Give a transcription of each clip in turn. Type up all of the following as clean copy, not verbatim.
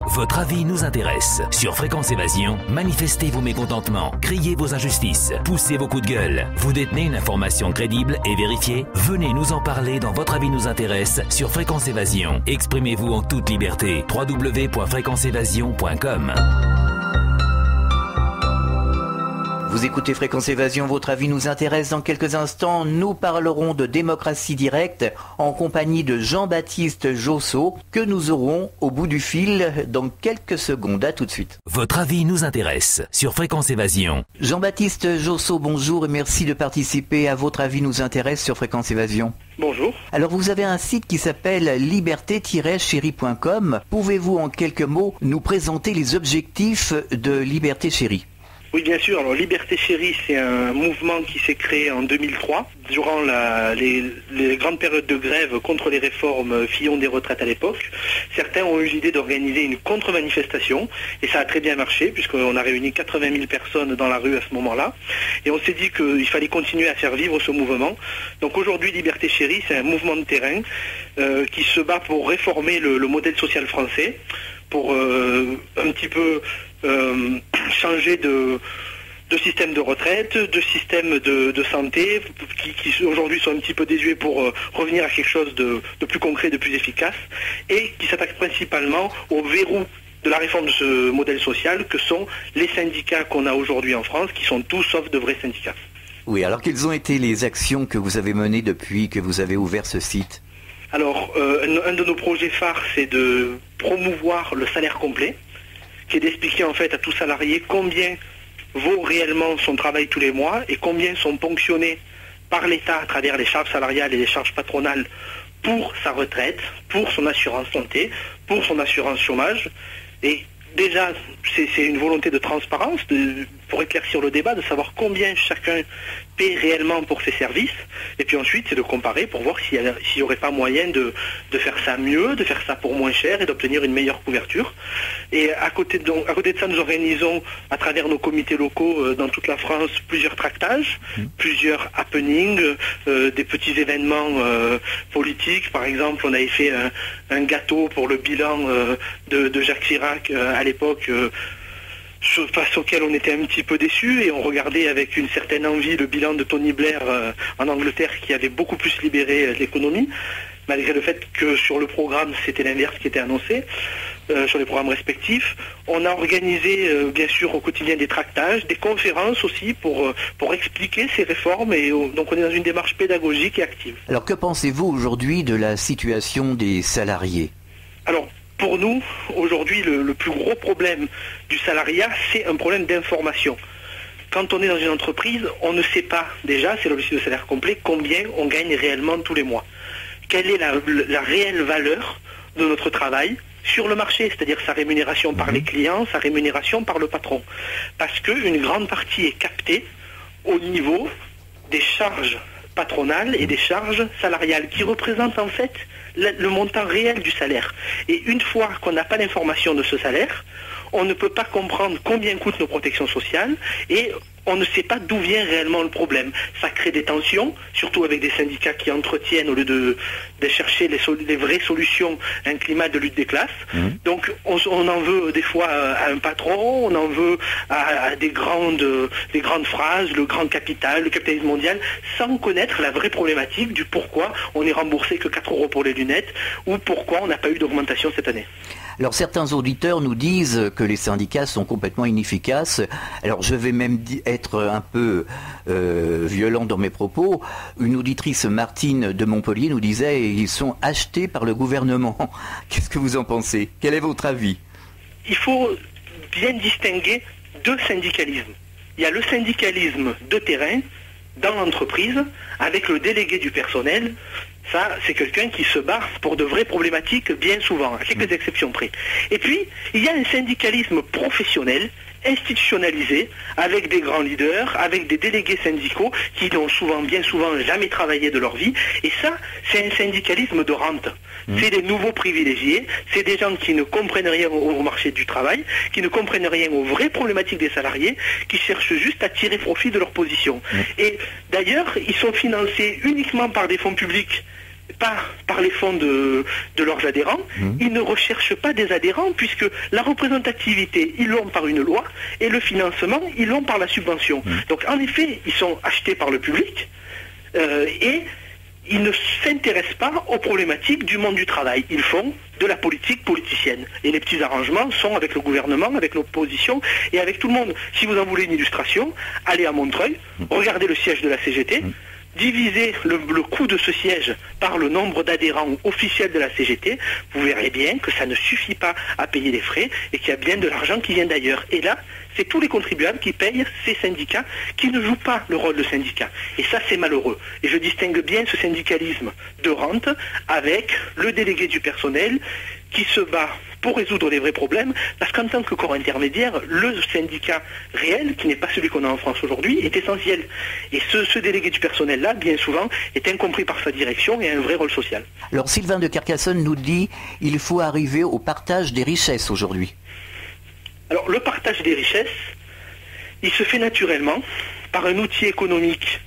Votre avis nous intéresse. Sur Fréquence Évasion, manifestez vos mécontentements, criez vos injustices, poussez vos coups de gueule. Vous détenez une information crédible et vérifiée? Venez nous en parler dans Votre avis nous intéresse sur Fréquence Évasion. Exprimez-vous en toute liberté. www.fréquenceévasion.com. Vous écoutez Fréquence Évasion, votre avis nous intéresse. Dans quelques instants, nous parlerons de démocratie directe en compagnie de Jean-Baptiste Josso, que nous aurons au bout du fil dans quelques secondes. À tout de suite. Votre avis nous intéresse sur Fréquence Évasion. Jean-Baptiste Josso, bonjour et merci de participer à Votre avis nous intéresse sur Fréquence Évasion. Bonjour. Alors vous avez un site qui s'appelle liberté-chérie.com. Pouvez-vous en quelques mots nous présenter les objectifs de Liberté Chérie ? Oui, bien sûr. Alors, Liberté Chérie, c'est un mouvement qui s'est créé en 2003, durant les grandes périodes de grève contre les réformes Fillon des retraites à l'époque. Certains ont eu l'idée d'organiser une contre-manifestation, et ça a très bien marché, puisqu'on a réuni 80 000 personnes dans la rue à ce moment-là. Et on s'est dit qu'il fallait continuer à faire vivre ce mouvement. Donc aujourd'hui, Liberté Chérie, c'est un mouvement de terrain qui se bat pour réformer le modèle social français, pour un petit peu changer de système de retraite, de système de santé, qui aujourd'hui sont un petit peu désuets pour revenir à quelque chose de plus concret, de plus efficace, et qui s'attaque principalement au verrou de la réforme de ce modèle social que sont les syndicats qu'on a aujourd'hui en France, qui sont tous sauf de vrais syndicats. Oui, alors quelles ont été les actions que vous avez menées depuis que vous avez ouvert ce site ? Alors, un de nos projets phares, c'est de promouvoir le salaire complet, qui est d'expliquer en fait à tout salarié combien vaut réellement son travail tous les mois et combien sont ponctionnés par l'État à travers les charges salariales et les charges patronales pour sa retraite, pour son assurance santé, pour son assurance chômage. Et déjà, c'est une volonté de transparence pour éclaircir le débat, de savoir combien chacun paie réellement pour ses services. Et puis ensuite, c'est de comparer pour voir s'il n'y aurait pas moyen de faire ça mieux, de faire ça pour moins cher et d'obtenir une meilleure couverture. Et à côté de ça, nous organisons à travers nos comités locaux dans toute la France plusieurs tractages, plusieurs happenings, des petits événements politiques. Par exemple, on avait fait un gâteau pour le bilan de Jacques Chirac à l'époque, face auquel on était un petit peu déçus, et on regardait avec une certaine envie le bilan de Tony Blair en Angleterre, qui avait beaucoup plus libéré l'économie, malgré le fait que sur le programme c'était l'inverse qui était annoncé, sur les programmes respectifs. On a organisé bien sûr au quotidien des tractages, des conférences aussi pour expliquer ces réformes, et donc on est dans une démarche pédagogique et active. Alors que pensez-vous aujourd'hui de la situation des salariés ? Alors, pour nous, aujourd'hui, le plus gros problème du salariat, c'est un problème d'information. Quand on est dans une entreprise, on ne sait pas déjà, c'est l'objectif de salaire complet, combien on gagne réellement tous les mois. Quelle est la réelle valeur de notre travail sur le marché, c'est-à-dire sa rémunération par les clients, sa rémunération par le patron. Parce qu'une grande partie est captée au niveau des charges patronales et des charges salariales, qui représentent en fait le montant réel du salaire. Et une fois qu'on n'a pas l'information de ce salaire, on ne peut pas comprendre combien coûtent nos protections sociales, et on ne sait pas d'où vient réellement le problème. Ça crée des tensions, surtout avec des syndicats qui entretiennent, au lieu de chercher les vraies solutions, un climat de lutte des classes. Donc on en veut des fois à un patron, on en veut à des grandes phrases, le grand capital, le capitalisme mondial, sans connaître la vraie problématique du pourquoi on est remboursé que 4 € pour les lunettes, ou pourquoi on n'a pas eu d'augmentation cette année. Alors certains auditeurs nous disent que les syndicats sont complètement inefficaces. Alors je vais même être un peu violent dans mes propos. Une auditrice, Martine de Montpellier, nous disait ils sont achetés par le gouvernement. Qu'est-ce que vous en pensez ? Quel est votre avis ? Il faut bien distinguer deux syndicalismes. Il y a le syndicalisme de terrain, dans l'entreprise, avec le délégué du personnel. Ça, c'est quelqu'un qui se bat pour de vraies problématiques bien souvent, à quelques exceptions près. Et puis, il y a un syndicalisme professionnel, institutionnalisé, avec des grands leaders, avec des délégués syndicaux qui n'ont bien souvent jamais travaillé de leur vie. Et ça, c'est un syndicalisme de rente. C'est des nouveaux privilégiés, c'est des gens qui ne comprennent rien au marché du travail, qui ne comprennent rien aux vraies problématiques des salariés, qui cherchent juste à tirer profit de leur position. Et d'ailleurs, ils sont financés uniquement par des fonds publics pas par les fonds de leurs adhérents, ils ne recherchent pas des adhérents puisque la représentativité, ils l'ont par une loi et le financement, ils l'ont par la subvention. Donc en effet, ils sont achetés par le public et ils ne s'intéressent pas aux problématiques du monde du travail. Ils font de la politique politicienne. Et les petits arrangements sont avec le gouvernement, avec l'opposition et avec tout le monde. Si vous en voulez une illustration, allez à Montreuil, regardez le siège de la CGT, divisez le coût de ce siège par le nombre d'adhérents officiels de la CGT, vous verrez bien que ça ne suffit pas à payer les frais et qu'il y a bien de l'argent qui vient d'ailleurs. Et là, c'est tous les contribuables qui payent ces syndicats qui ne jouent pas le rôle de syndicat. Et ça, c'est malheureux. Et je distingue bien ce syndicalisme de rente avec le délégué du personnel qui se bat pour résoudre les vrais problèmes, parce qu'en tant que corps intermédiaire, le syndicat réel, qui n'est pas celui qu'on a en France aujourd'hui, est essentiel. Et ce délégué du personnel-là, bien souvent, est incompris par sa direction et a un vrai rôle social. Alors Sylvain de Carcassonne nous dit il faut arriver au partage des richesses aujourd'hui. Alors le partage des richesses, il se fait naturellement par un outil économique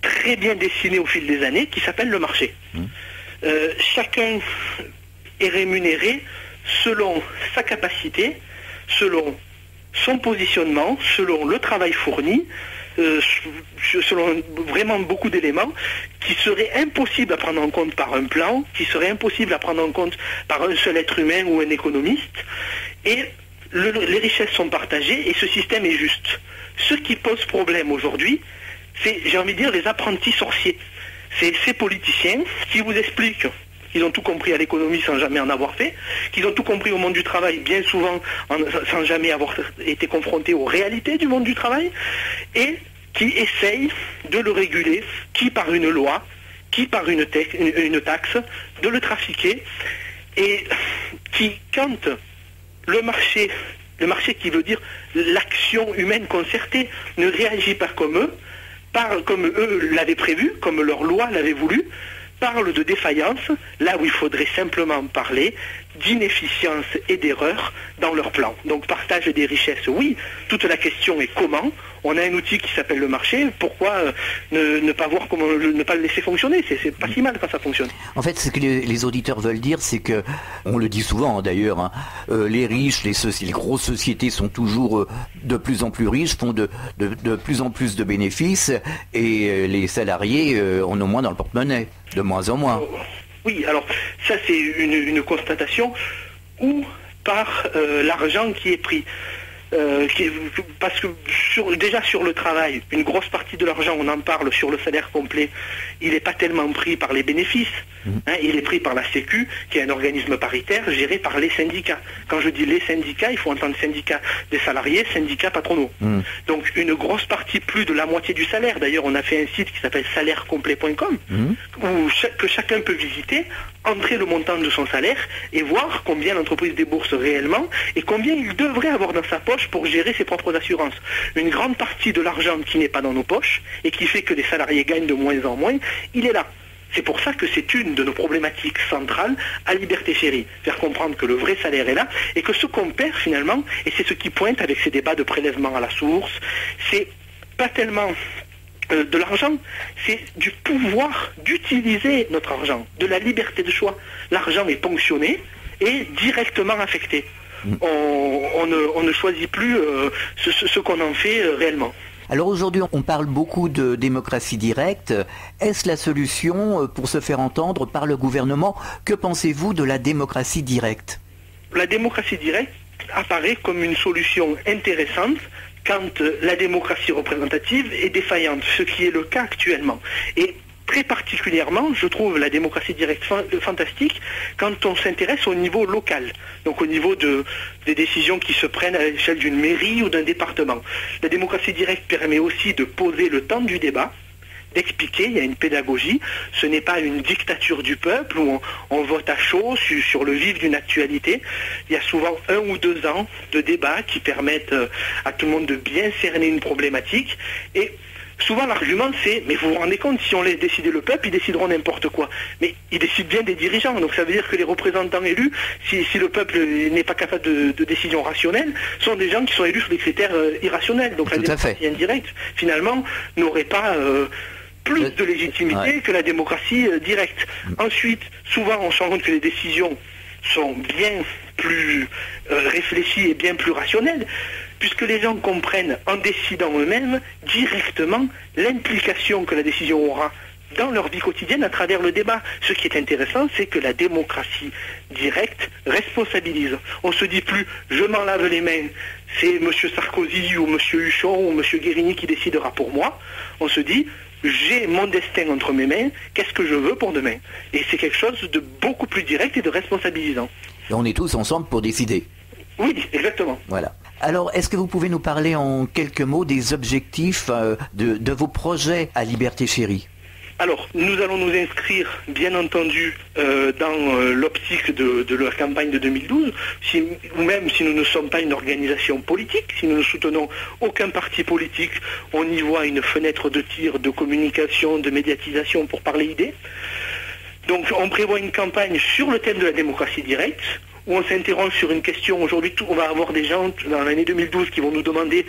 très bien dessiné au fil des années qui s'appelle le marché. Chacun est rémunéré selon sa capacité, selon son positionnement, selon le travail fourni, selon vraiment beaucoup d'éléments qui seraient impossibles à prendre en compte par un plan, qui seraient impossibles à prendre en compte par un seul être humain ou un économiste. Et les richesses sont partagées et ce système est juste. Ce qui pose problème aujourd'hui, c'est, j'ai envie de dire, les apprentis sorciers. C'est ces politiciens qui vous expliquent qu'ils ont tout compris à l'économie sans jamais en avoir fait, qu'ils ont tout compris au monde du travail bien souvent sans jamais avoir été confrontés aux réalités du monde du travail, et qui essayent de le réguler, qui par une loi, qui par une taxe, de le trafiquer, et qui, quand le marché qui veut dire l'action humaine concertée, ne réagit pas comme eux l'avaient prévu, comme leur loi l'avait voulu, parle de défaillance, là où il faudrait simplement parler d'inefficience et d'erreur dans leur plan. Donc partage des richesses, oui, toute la question est comment. On a un outil qui s'appelle le marché, pourquoi ne pas voir comment, ne pas le laisser fonctionner, c'est pas si mal quand ça fonctionne. En fait, ce que les auditeurs veulent dire, c'est que, on le dit souvent d'ailleurs, hein, les riches, les grosses sociétés sont toujours de plus en plus riches, font de plus en plus de bénéfices, et les salariés en ont moins dans le porte-monnaie, de moins en moins. Oui, alors ça c'est une constatation, ou par l'argent qui est pris. Parce que déjà sur le travail, une grosse partie de l'argent, on en parle sur le salaire complet, il n'est pas tellement pris par les bénéfices, il est pris par la Sécu, qui est un organisme paritaire géré par les syndicats. Quand je dis les syndicats, il faut entendre syndicats des salariés, syndicats patronaux. Donc une grosse partie, plus de la moitié du salaire, d'ailleurs on a fait un site qui s'appelle salairecomplet.com, que chacun peut visiter, entrer le montant de son salaire et voir combien l'entreprise débourse réellement et combien il devrait avoir dans sa poche pour gérer ses propres assurances. Une grande partie de l'argent qui n'est pas dans nos poches et qui fait que les salariés gagnent de moins en moins, il est là. C'est pour ça que c'est une de nos problématiques centrales à Liberté Chérie. Faire comprendre que le vrai salaire est là et que ce qu'on perd finalement, et c'est ce qui pointe avec ces débats de prélèvement à la source, c'est pas tellement de l'argent, c'est du pouvoir d'utiliser notre argent, de la liberté de choix. L'argent est ponctionné et directement affecté. On ne choisit plus ce qu'on en fait réellement. Alors aujourd'hui, on parle beaucoup de démocratie directe. Est-ce la solution pour se faire entendre par le gouvernement? Que pensez-vous de la démocratie directe? La démocratie directe apparaît comme une solution intéressante quand la démocratie représentative est défaillante, ce qui est le cas actuellement. Et très particulièrement, je trouve la démocratie directe fantastique quand on s'intéresse au niveau local, donc au niveau des décisions qui se prennent à l'échelle d'une mairie ou d'un département. La démocratie directe permet aussi de poser le temps du débat, d'expliquer, il y a une pédagogie, ce n'est pas une dictature du peuple où on vote à chaud sur le vif d'une actualité. Il y a souvent 1 ou 2 ans de débats qui permettent à tout le monde de bien cerner une problématique, et souvent l'argument c'est, mais vous vous rendez compte, si on laisse décider le peuple, ils décideront n'importe quoi. Mais ils décident bien des dirigeants, donc ça veut dire que les représentants élus, si le peuple n'est pas capable de décisions rationnelles, sont des gens qui sont élus sur des critères irrationnels. Donc la démocratie indirecte, finalement, n'aurait pas plus de légitimité que la démocratie directe. Ensuite, souvent on se rend compte que les décisions sont bien plus réfléchies et bien plus rationnelles, puisque les gens comprennent en décidant eux-mêmes directement l'implication que la décision aura dans leur vie quotidienne à travers le débat. Ce qui est intéressant, c'est que la démocratie directe responsabilise. On ne se dit plus « je m'en lave les mains, c'est M. Sarkozy ou M. Huchon ou M. Guérini qui décidera pour moi ». On se dit « j'ai mon destin entre mes mains, qu'est-ce que je veux pour demain ?» Et c'est quelque chose de beaucoup plus direct et de responsabilisant. Et on est tous ensemble pour décider. Oui, exactement. Voilà. Alors, est-ce que vous pouvez nous parler en quelques mots des objectifs de vos projets à Liberté Chérie ? Alors, nous allons nous inscrire, bien entendu, dans l'optique de la campagne de 2012, ou même si nous ne sommes pas une organisation politique, si nous ne soutenons aucun parti politique, on y voit une fenêtre de tir, de communication, de médiatisation pour parler idées. Donc, on prévoit une campagne sur le thème de la démocratie directe, où on s'interroge sur une question. Aujourd'hui, on va avoir des gens dans l'année 2012 qui vont nous demander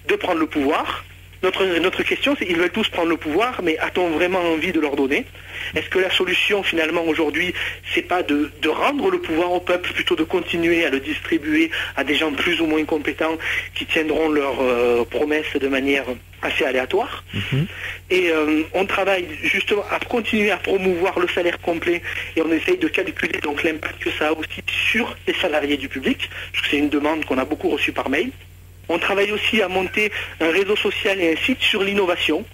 de prendre le pouvoir. Notre question, c'est ils veulent tous prendre le pouvoir, mais a-t-on vraiment envie de leur donner? Est-ce que la solution, finalement, aujourd'hui, c'est pas de rendre le pouvoir au peuple, plutôt de continuer à le distribuer à des gens plus ou moins compétents qui tiendront leurs promesses de manière assez aléatoire? Et on travaille justement à continuer à promouvoir le salaire complet, et on essaye de calculer donc l'impact que ça a aussi sur les salariés du public, parce que c'est une demande qu'on a beaucoup reçue par mail. On travaille aussi à monter un réseau social et un site sur l'innovation,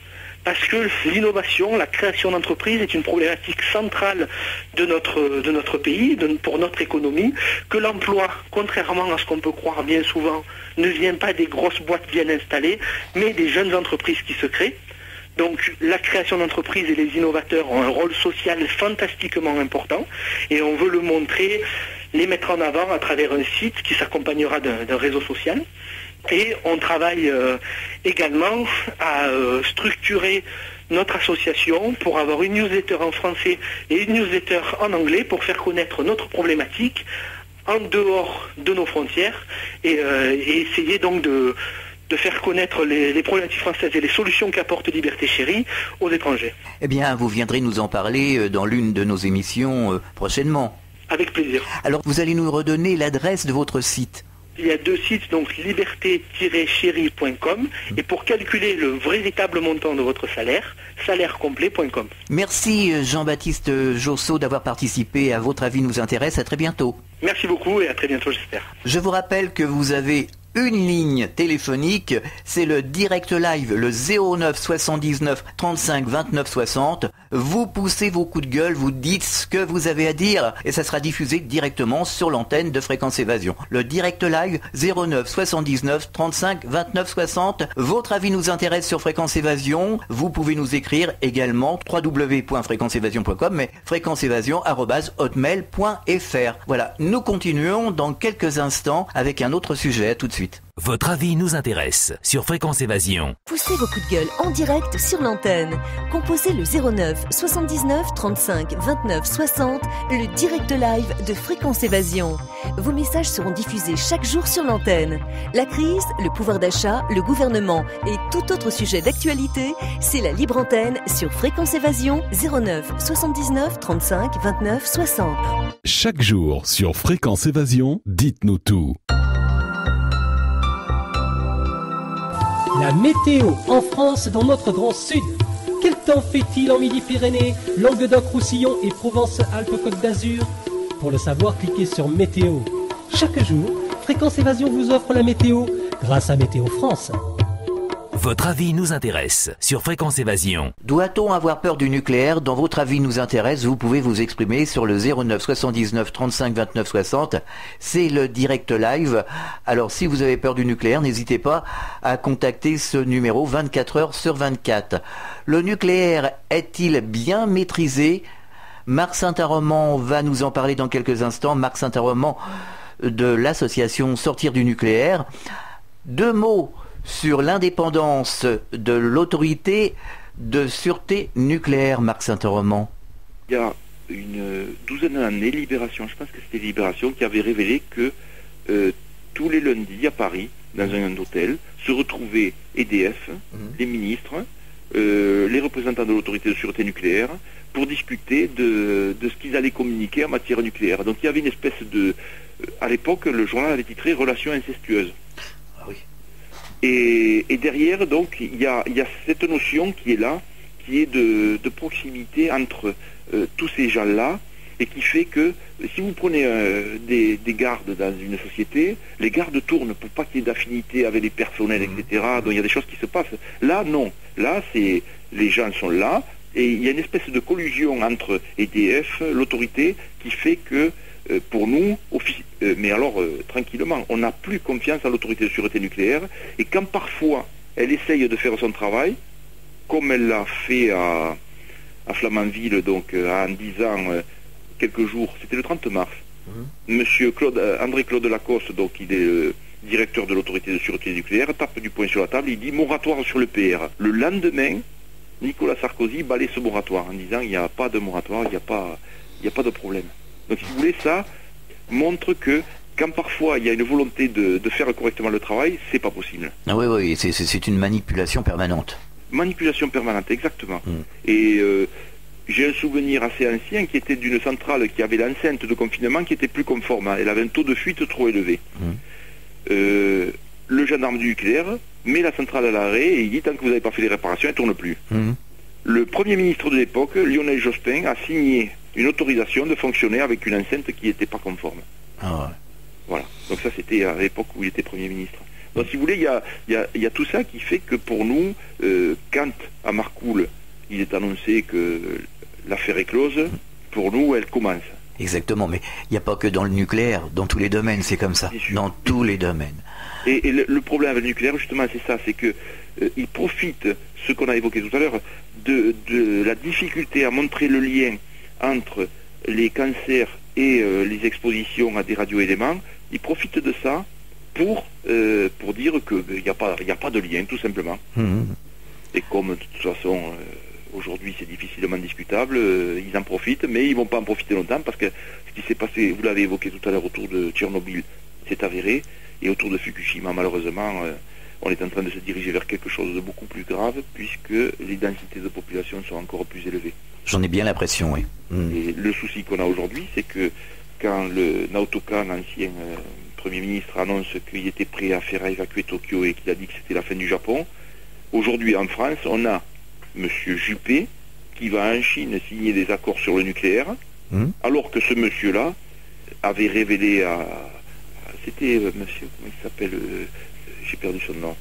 parce que l'innovation, la création d'entreprises est une problématique centrale de notre pays, pour notre économie, que l'emploi, contrairement à ce qu'on peut croire bien souvent, ne vient pas des grosses boîtes bien installées, mais des jeunes entreprises qui se créent. Donc la création d'entreprises et les innovateurs ont un rôle social fantastiquement important, et on veut le montrer, les mettre en avant à travers un site qui s'accompagnera d'un réseau social. Et on travaille également à structurer notre association pour avoir une newsletter en français et une newsletter en anglais pour faire connaître notre problématique en dehors de nos frontières et essayer donc de faire connaître les problématiques françaises et les solutions qu'apporte Liberté Chérie aux étrangers. Eh bien, vous viendrez nous en parler dans l'une de nos émissions prochainement. Avec plaisir. Alors, vous allez nous redonner l'adresse de votre site. Il y a deux sites, donc liberté-chérie.com, et pour calculer le véritable montant de votre salaire, salairecomplet.com. Merci Jean-Baptiste Josso d'avoir participé à Votre avis nous intéresse. À très bientôt. Merci beaucoup et à très bientôt, j'espère. Je vous rappelle que vous avez une ligne téléphonique, c'est le direct live, le 09 79 35 29 60. Vous poussez vos coups de gueule, vous dites ce que vous avez à dire et ça sera diffusé directement sur l'antenne de Fréquence Évasion. Le direct live 09 79 35 29 60. Votre avis nous intéresse sur Fréquence Évasion. Vous pouvez nous écrire également www.fréquenceévasion.com, mais fréquenceévasion@hotmail.fr. Voilà, nous continuons dans quelques instants avec un autre sujet. À tout de suite. Votre avis nous intéresse sur Fréquence Évasion. Poussez vos coups de gueule en direct sur l'antenne. Composez le 09 79 35 29 60, le direct live de Fréquence Évasion. Vos messages seront diffusés chaque jour sur l'antenne. La crise, le pouvoir d'achat, le gouvernement et tout autre sujet d'actualité, c'est la libre antenne sur Fréquence Évasion 09 79 35 29 60. Chaque jour sur Fréquence Évasion, dites-nous tout. La météo en France dans notre grand sud. Quel temps fait-il en Midi-Pyrénées, Languedoc-Roussillon et Provence-Alpes-Côte d'Azur? Pour le savoir, cliquez sur Météo. Chaque jour, Fréquence Évasion vous offre la météo grâce à Météo France. Votre avis nous intéresse sur Fréquence Évasion. Doit-on avoir peur du nucléaire? Dans Votre avis nous intéresse, vous pouvez vous exprimer sur le 09 79 35 29 60. C'est le direct live. Alors si vous avez peur du nucléaire, n'hésitez pas à contacter ce numéro 24 heures sur 24. Le nucléaire est-il bien maîtrisé? Marc Saint-Aroman va nous en parler dans quelques instants. Marc Saint-Aroman de l'association Sortir du nucléaire. Deux mots sur l'indépendance de l'autorité de sûreté nucléaire, Marc Saint-Aroman. Il y a une douzaine d'années, Libération, je pense que c'était Libération, qui avait révélé que tous les lundis à Paris, dans un hôtel, se retrouvaient EDF, les ministres, les représentants de l'autorité de sûreté nucléaire pour discuter de ce qu'ils allaient communiquer en matière nucléaire. Donc il y avait une espèce de... à l'époque, le journal avait titré « Relations incestueuses ». Ah oui. Et derrière, donc, il y a cette notion qui est là, qui est de proximité entre tous ces gens-là, et qui fait que si vous prenez des gardes dans une société, les gardes tournent pour pas qu'il y ait d'affinité avec les personnels, etc. Donc il y a des choses qui se passent. Là, non. Là, les gens sont là, et il y a une espèce de collusion entre EDF, l'autorité, qui fait que, pour nous, mais alors tranquillement, on n'a plus confiance en l'autorité de sûreté nucléaire, et quand parfois elle essaye de faire son travail, comme elle l'a fait à Flamanville, donc en disant... quelques jours, c'était le 30 mars, Monsieur André-Claude Lacoste, donc il est directeur de l'autorité de sûreté nucléaire, tape du poing sur la table, il dit moratoire sur le PR. Le lendemain, Nicolas Sarkozy balaye ce moratoire en disant il n'y a pas de moratoire, il n'y a pas de problème. Donc si vous voulez, ça montre que quand parfois il y a une volonté de faire correctement le travail, c'est pas possible. Ah oui, c'est une manipulation permanente. Manipulation permanente, exactement. Et j'ai un souvenir assez ancien qui était d'une centrale qui avait l'enceinte de confinement qui était plus conforme. Elle avait un taux de fuite trop élevé. Le gendarme du nucléaire met la centrale à l'arrêt et il dit tant que vous n'avez pas fait les réparations, elle ne tourne plus. Le Premier ministre de l'époque, Lionel Jospin, a signé une autorisation de fonctionner avec une enceinte qui n'était pas conforme. Ah ouais. Voilà. Donc ça, c'était à l'époque où il était Premier ministre. Donc si vous voulez, il y a tout ça qui fait que pour nous, quand à Marcoule, il est annoncé que l'affaire est close, pour nous, elle commence. Exactement, mais il n'y a pas que dans le nucléaire, dans tous les domaines, c'est comme ça. Dans tous les domaines. Et le problème avec le nucléaire, justement, c'est ça, c'est que il profite, ce qu'on a évoqué tout à l'heure, de la difficulté à montrer le lien entre les cancers et les expositions à des radioéléments. Il profite de ça pour dire qu'il n'y a pas de lien, tout simplement. Et comme de toute façon... aujourd'hui, c'est difficilement discutable. Ils en profitent, mais ils ne vont pas en profiter longtemps parce que ce qui s'est passé, vous l'avez évoqué tout à l'heure autour de Tchernobyl, c'est avéré. Et autour de Fukushima, malheureusement, on est en train de se diriger vers quelque chose de beaucoup plus grave puisque les densités de population sont encore plus élevées. J'en ai bien l'impression, oui. Et le souci qu'on a aujourd'hui, c'est que quand le Naoto Kan, ancien Premier ministre, annonce qu'il était prêt à faire évacuer Tokyo et qu'il a dit que c'était la fin du Japon, aujourd'hui en France, on a Monsieur Juppé, qui va en Chine signer des accords sur le nucléaire, alors que ce monsieur-là avait révélé c'était monsieur, comment il s'appelle, j'ai perdu son nom.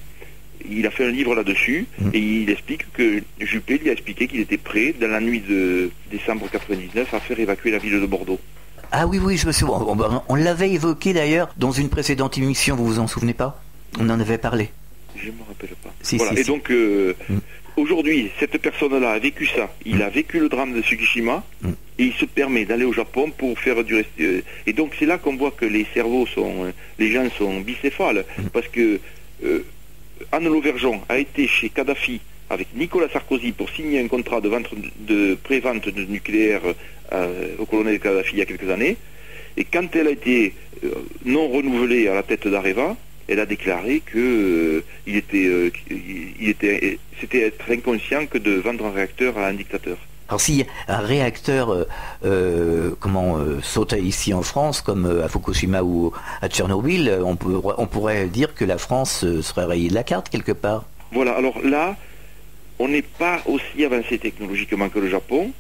Il a fait un livre là-dessus, et il explique que Juppé lui a expliqué qu'il était prêt, dans la nuit de décembre 99, à faire évacuer la ville de Bordeaux. Ah oui, je me souviens. On l'avait évoqué d'ailleurs dans une précédente émission, vous vous en souvenez pas? On en avait parlé. Je ne me rappelle pas. Si, voilà. Si, et donc, aujourd'hui, cette personne-là a vécu ça. Il a vécu le drame de Fukushima, et il se permet d'aller au Japon pour faire du reste. Et donc, c'est là qu'on voit que les cerveaux les gens sont bicéphales, parce que Anne Lauvergeon a été chez Kadhafi avec Nicolas Sarkozy pour signer un contrat de pré-vente de nucléaire au colonel Kadhafi il y a quelques années. Et quand elle a été non renouvelée à la tête d'Areva, elle a déclaré que c'était être inconscient que de vendre un réacteur à un dictateur. Alors si un réacteur sautait ici en France, comme à Fukushima ou à Tchernobyl, on pourrait dire que la France serait rayée de la carte quelque part. Voilà, alors là, on n'est pas aussi avancé technologiquement que le Japon.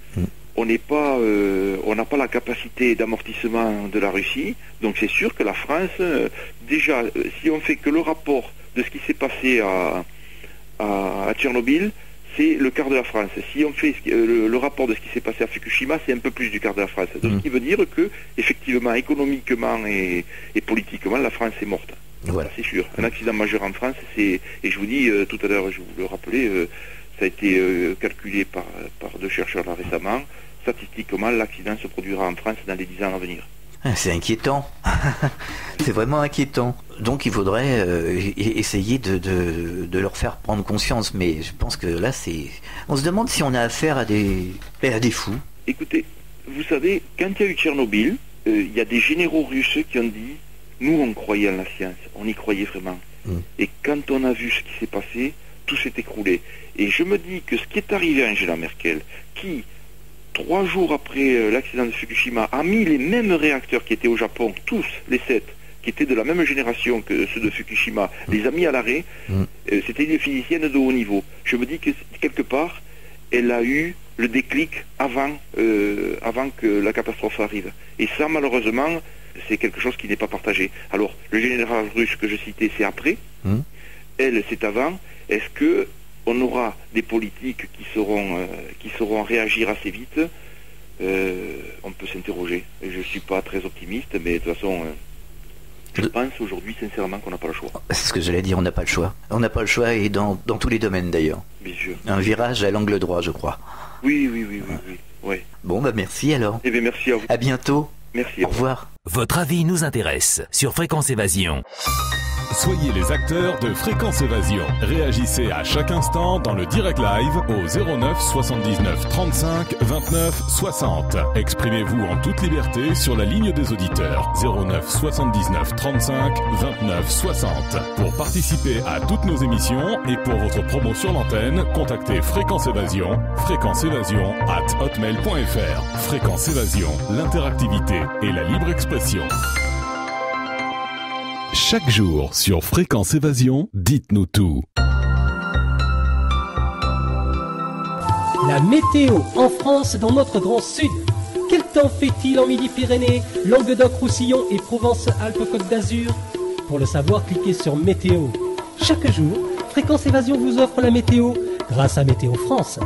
On n'a pas la capacité d'amortissement de la Russie. Donc c'est sûr que la France, déjà, si on fait que le rapport de ce qui s'est passé à Tchernobyl, c'est le quart de la France. Si on fait le rapport de ce qui s'est passé à Fukushima, c'est un peu plus du quart de la France. Donc ce qui veut dire que, effectivement, économiquement et politiquement, la France est morte. Voilà. C'est sûr. Un accident majeur en France, et je vous dis, tout à l'heure, je vous le rappelais, ça a été calculé par deux chercheurs là récemment. Statistiquement, l'accident se produira en France dans les 10 ans à venir. C'est inquiétant. C'est vraiment inquiétant. Donc il faudrait essayer de leur faire prendre conscience. Mais je pense que là, on se demande si on a affaire à des fous. Écoutez, vous savez, quand il y a eu Tchernobyl, il y a des généraux russes qui ont dit « Nous, on croyait en la science, on y croyait vraiment. Et quand on a vu ce qui s'est passé, tout s'est écroulé. Et je me dis que ce qui est arrivé à Angela Merkel, qui 3 jours après l'accident de Fukushima a mis les mêmes réacteurs qui étaient au Japon, tous les 7, qui étaient de la même génération que ceux de Fukushima, les a mis à l'arrêt. C'était une physicienne de haut niveau. Je me dis que quelque part, elle a eu le déclic avant que la catastrophe arrive. Et ça, malheureusement, c'est quelque chose qui n'est pas partagé. Alors, le général russe que je citais, c'est après. Elle, c'est avant. Est-ce que on aura des politiques qui sauront réagir assez vite? On peut s'interroger. Je ne suis pas très optimiste, mais de toute façon, je pense aujourd'hui sincèrement qu'on n'a pas le choix. C'est ce que j'allais dire, on n'a pas le choix. On n'a pas le choix, et dans tous les domaines d'ailleurs. Bien sûr. Un virage à l'angle droit, je crois. Oui. Ouais. Bon, merci alors. Eh bien, merci à vous. À bientôt. Merci. Au revoir. Votre avis nous intéresse sur Fréquence Évasion. Soyez les acteurs de Fréquence Évasion. Réagissez à chaque instant dans le direct live au 09 79 35 29 60. Exprimez-vous en toute liberté sur la ligne des auditeurs 09 79 35 29 60. Pour participer à toutes nos émissions et pour votre promo sur l'antenne, contactez Fréquence Évasion, fréquenceévasion@hotmail.fr. Fréquence Évasion, l'interactivité et la libre expression. Chaque jour sur Fréquence Évasion, dites-nous tout. La météo en France dans notre grand sud. Quel temps fait-il en Midi-Pyrénées, Languedoc-Roussillon et Provence-Alpes-Côte d'Azur? Pour le savoir, cliquez sur Météo. Chaque jour, Fréquence Évasion vous offre la météo grâce à Météo France.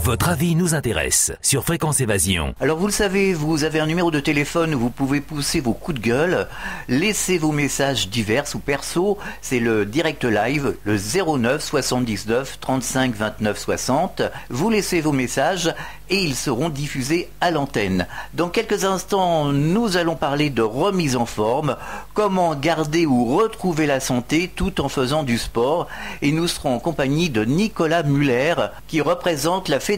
Votre avis nous intéresse sur Fréquence Évasion. Alors vous le savez, vous avez un numéro de téléphone où vous pouvez pousser vos coups de gueule, laisser vos messages divers ou perso, c'est le direct live, le 09 79 35 29 60. Vous laissez vos messages et ils seront diffusés à l'antenne. Dans quelques instants, nous allons parler de remise en forme, comment garder ou retrouver la santé tout en faisant du sport. Et nous serons en compagnie de Nicolas Muller qui représente la Fédération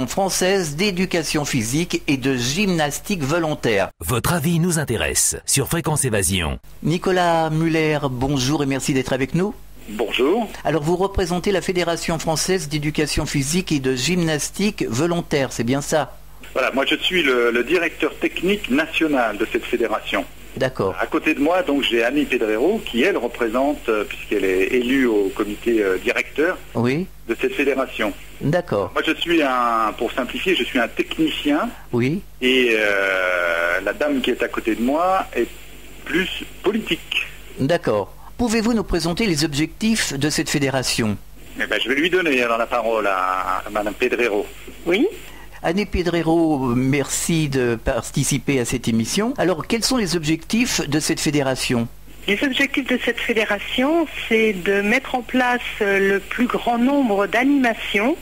française d'éducation physique et de gymnastique volontaire. Votre avis nous intéresse sur Fréquence Évasion. Nicolas Muller, bonjour et merci d'être avec nous. Bonjour. Alors vous représentez la Fédération française d'éducation physique et de gymnastique volontaire, c'est bien ça? Voilà, moi je suis le directeur technique national de cette fédération. D'accord. À côté de moi, donc j'ai Annie Pedrero qui elle représente, puisqu'elle est élue au comité directeur oui. de cette fédération. D'accord. Moi je suis pour simplifier, je suis un technicien. Oui. Et la dame qui est à côté de moi est plus politique. D'accord. Pouvez-vous nous présenter les objectifs de cette fédération? Eh ben, je vais lui donner alors la parole à Madame Pedrero. Oui. Annie Pedrero, merci de participer à cette émission. Alors, quels sont les objectifs de cette fédération? Les objectifs de cette fédération, c'est de mettre en place le plus grand nombre d'animations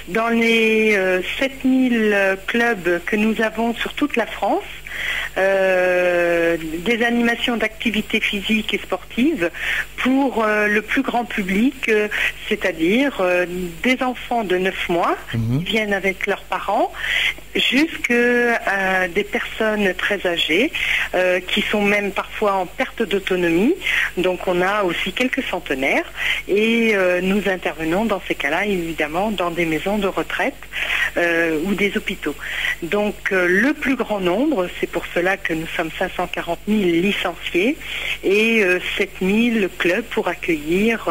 dans les 7000 clubs que nous avons sur toute la France. Des animations d'activités physiques et sportives pour le plus grand public, c'est-à-dire des enfants de 9 mois qui viennent avec leurs parents, jusqu'à des personnes très âgées qui sont même parfois en perte d'autonomie. Donc on a aussi quelques centenaires et nous intervenons dans ces cas-là évidemment dans des maisons de retraite ou des hôpitaux. Donc le plus grand nombre, c'est pour cela que nous sommes 540 000 licenciés et 7 000 clubs pour accueillir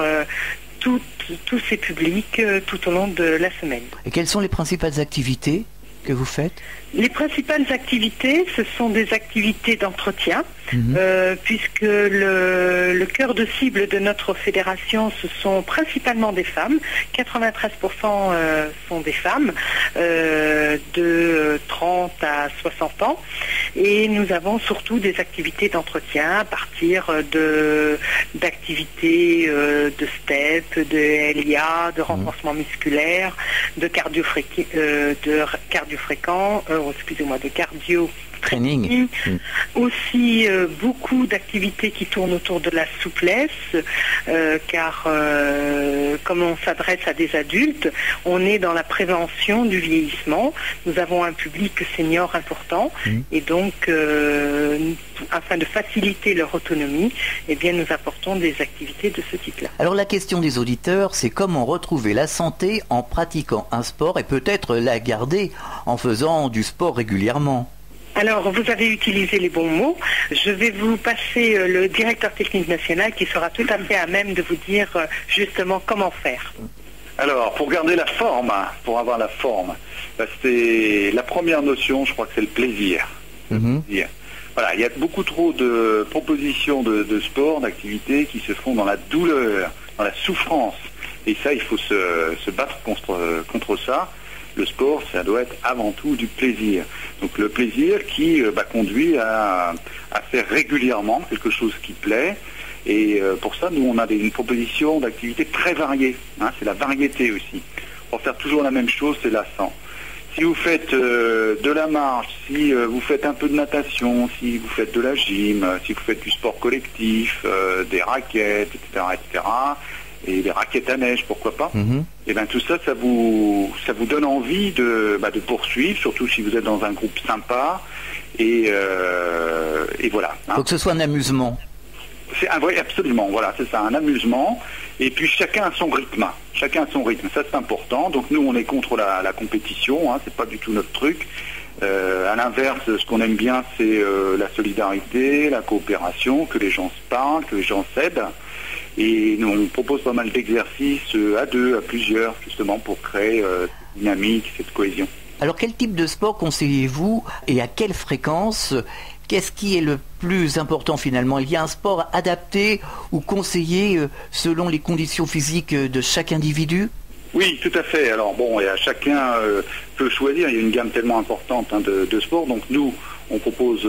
tous ces publics tout au long de la semaine. Et quelles sont les principales activités que vous faites? Les principales activités, ce sont des activités d'entretien, puisque le cœur de cible de notre fédération, ce sont principalement des femmes. 93% sont des femmes de 30 à 60 ans. Et nous avons surtout des activités d'entretien à partir d'activités de step, de LIA, de renforcement musculaire, de cardio training. Aussi beaucoup d'activités qui tournent autour de la souplesse, car comme on s'adresse à des adultes, on est dans la prévention du vieillissement. Nous avons un public senior important et donc afin de faciliter leur autonomie, eh bien, nous apportons des activités de ce type-là. Alors la question des auditeurs, c'est comment retrouver la santé en pratiquant un sport et peut-être la garder en faisant du sport régulièrement. Alors, vous avez utilisé les bons mots. Je vais vous passer le directeur technique national qui sera tout à fait à même de vous dire justement comment faire. Alors, pour garder la forme, pour avoir la forme, c'est la première notion, je crois que c'est le plaisir. Voilà, il y a beaucoup trop de propositions de sport, d'activités qui se font dans la douleur, dans la souffrance. Et ça, il faut se battre contre ça. Le sport, ça doit être avant tout du plaisir. Donc le plaisir qui conduit à faire régulièrement quelque chose qui plaît. Et pour ça, nous, on a une proposition d'activités très variées. C'est la variété aussi. Pour faire toujours la même chose, c'est lassant. Si vous faites de la marche, si vous faites un peu de natation, si vous faites de la gym, si vous faites du sport collectif, des raquettes, etc., et des raquettes à neige, pourquoi pas, et bien tout ça, ça vous donne envie de poursuivre, surtout si vous êtes dans un groupe sympa, et voilà. Il faut que ce soit un amusement. Oui, absolument, voilà, c'est ça, un amusement, et puis chacun a son rythme, ça c'est important. Donc nous, on est contre la compétition, c'est pas du tout notre truc. À l'inverse, ce qu'on aime bien, c'est la solidarité, la coopération, que les gens se parlent, que les gens s'aident. Et nous, on propose pas mal d'exercices à deux, à plusieurs, justement, pour créer cette dynamique, cette cohésion. Alors, quel type de sport conseillez-vous et à quelle fréquence? Qu'est-ce qui est le plus important finalement? Il y a un sport adapté ou conseillé selon les conditions physiques de chaque individu? Oui, tout à fait. Alors bon, et chacun peut choisir. Il y a une gamme tellement importante de sports. Donc nous, on propose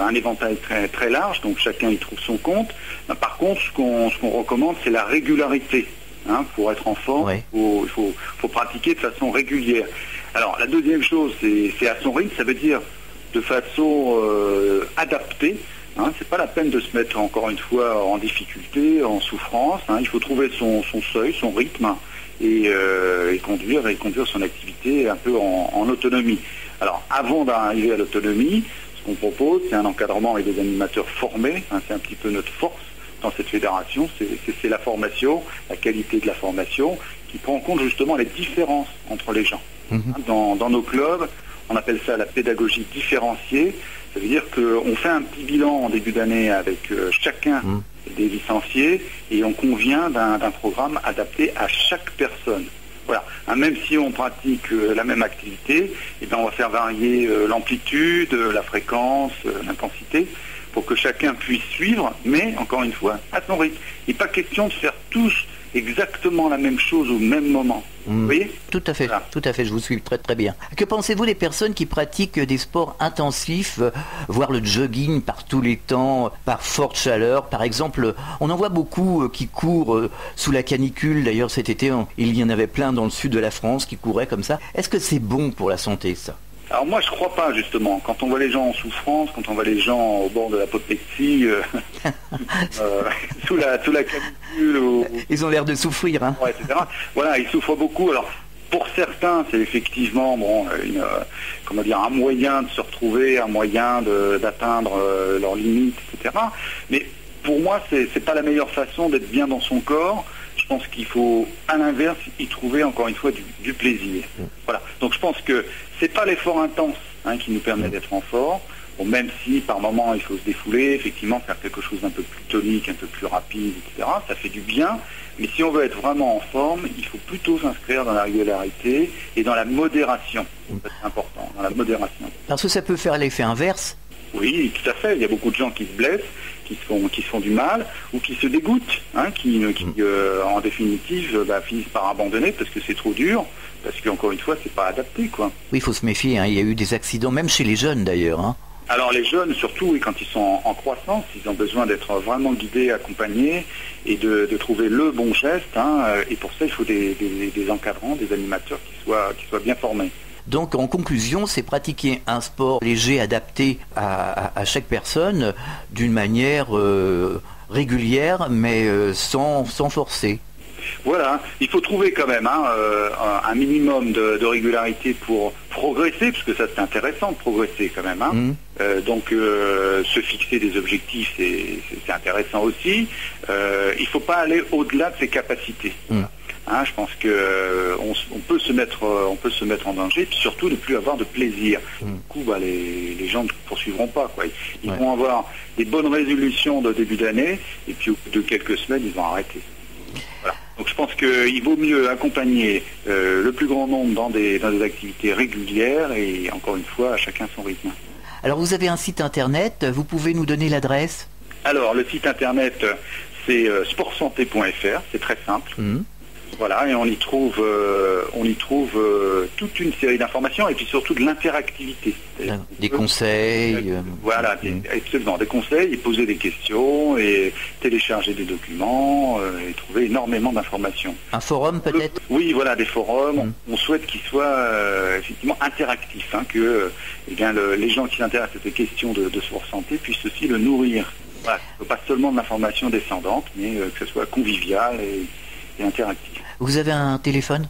un éventail très, très large. Donc chacun y trouve son compte. Par contre, ce qu'on recommande, c'est la régularité. Pour être en forme, il faut pratiquer de façon régulière. Alors la deuxième chose, c'est à son rythme. Ça veut dire de façon adaptée. C'est pas la peine de se mettre encore une fois en difficulté, en souffrance. Il faut trouver son seuil, son rythme et conduire son activité un peu en autonomie. Alors avant d'arriver à l'autonomie, ce qu'on propose, c'est un encadrement et des animateurs formés. C'est un petit peu notre force dans cette fédération, c'est la formation, la qualité de la formation qui prend en compte justement les différences entre les gens. Dans nos clubs, on appelle ça la pédagogie différenciée. Ça veut dire qu'on fait un petit bilan en début d'année avec chacun des licenciés et on convient d'un programme adapté à chaque personne. Voilà. Même si on pratique la même activité, on va faire varier l'amplitude, la fréquence, l'intensité pour que chacun puisse suivre, mais encore une fois, à son rythme. Il n'est pas question de faire tous exactement la même chose au même moment. Vous voyez ? Tout à fait, voilà. Tout à fait, je vous suis très très bien. Que pensez-vous des personnes qui pratiquent des sports intensifs, voire le jogging par tous les temps, par forte chaleur? Par exemple, on en voit beaucoup qui courent sous la canicule. D'ailleurs, cet été, il y en avait plein dans le sud de la France qui couraient comme ça. Est-ce que c'est bon pour la santé, ça? Alors moi je crois pas justement, quand on voit les gens en souffrance, quand on voit les gens au bord de l'apoplexie, sous la canicule... Ils ont l'air de souffrir, etc. Voilà, ils souffrent beaucoup. Alors pour certains c'est effectivement un moyen de se retrouver, un moyen d'atteindre leurs limites, etc. Mais pour moi c'est pas la meilleure façon d'être bien dans son corps. Je pense qu'il faut, à l'inverse, y trouver encore une fois du plaisir. Voilà. Donc je pense que c'est pas l'effort intense qui nous permet d'être en forme. Bon, même si par moment il faut se défouler, effectivement faire quelque chose d'un peu plus tonique, un peu plus rapide, etc. Ça fait du bien. Mais si on veut être vraiment en forme, il faut plutôt s'inscrire dans la régularité et dans la modération. C'est important, dans la modération. Parce que ça peut faire l'effet inverse. Oui, tout à fait. Il y a beaucoup de gens qui se blessent, qui se font du mal, ou qui se dégoûtent, qui en définitive finissent par abandonner parce que c'est trop dur, parce qu'encore une fois, c'est pas adapté, quoi. Oui, il faut se méfier. Il y a eu des accidents, même chez les jeunes d'ailleurs. Alors les jeunes, surtout, quand ils sont en croissance, ils ont besoin d'être vraiment guidés, accompagnés, et de trouver le bon geste. Et pour ça, il faut des encadrants, des animateurs qui soient bien formés. Donc en conclusion, c'est pratiquer un sport léger adapté à chaque personne d'une manière régulière mais sans forcer. Voilà, il faut trouver quand même un minimum de régularité pour progresser, parce que ça c'est intéressant de progresser quand même. Donc se fixer des objectifs, c'est intéressant aussi. Il ne faut pas aller au-delà de ses capacités. Je pense que on peut se mettre en danger, puis surtout ne plus avoir de plaisir. Du coup, les gens ne poursuivront pas, quoi. Ils vont avoir des bonnes résolutions de début d'année, et puis au bout de quelques semaines, ils vont arrêter. Voilà. Donc je pense qu'il vaut mieux accompagner le plus grand nombre dans des activités régulières, et encore une fois, à chacun son rythme. Alors vous avez un site internet, vous pouvez nous donner l'adresse? Alors le site internet, c'est sportsanté.fr, c'est très simple. Voilà, et on y trouve toute une série d'informations, et puis surtout de l'interactivité. Des conseils. Voilà, absolument, des conseils, et poser des questions, et télécharger des documents, et trouver énormément d'informations. Un forum peut-être? Oui, voilà, des forums. On souhaite qu'ils soient effectivement interactifs, que les gens qui s'intéressent à ces questions de sport santé puissent aussi le nourrir. Voilà, pas seulement de l'information descendante, mais que ce soit convivial et interactif. Vous avez un téléphone?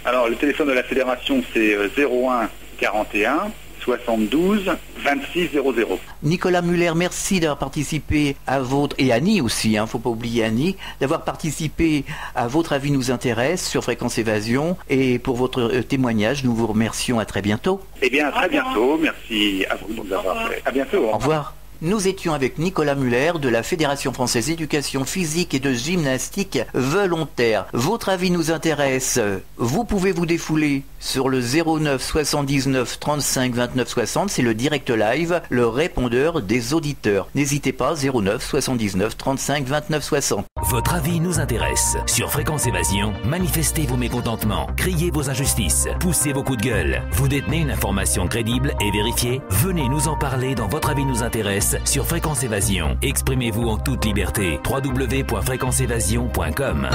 Alors le téléphone de la fédération, c'est 01 41 72 26 00. Nicolas Muller, merci d'avoir participé à votre, et Annie aussi, faut pas oublier Annie, d'avoir participé à Votre avis nous intéresse sur Fréquence Évasion, et pour votre témoignage, nous vous remercions. À très bientôt. Eh bien, à très bientôt. Merci à vous de nous avoir fait. À bientôt. Au revoir. Nous étions avec Nicolas Muller de la Fédération Française d'Éducation Physique et de Gymnastique Volontaire. Votre avis nous intéresse. Vous pouvez vous défouler sur le 09 79 35 29 60. C'est le direct live, le répondeur des auditeurs. N'hésitez pas, 09 79 35 29 60. Votre avis nous intéresse. Sur Fréquence Évasion, manifestez vos mécontentements, criez vos injustices, poussez vos coups de gueule. Vous détenez une information crédible et vérifiée? Venez nous en parler dans Votre avis nous intéresse sur Fréquence Évasion. Exprimez-vous en toute liberté. www.fréquenceévasion.com.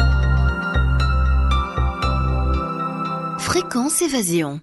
Fréquence Évasion.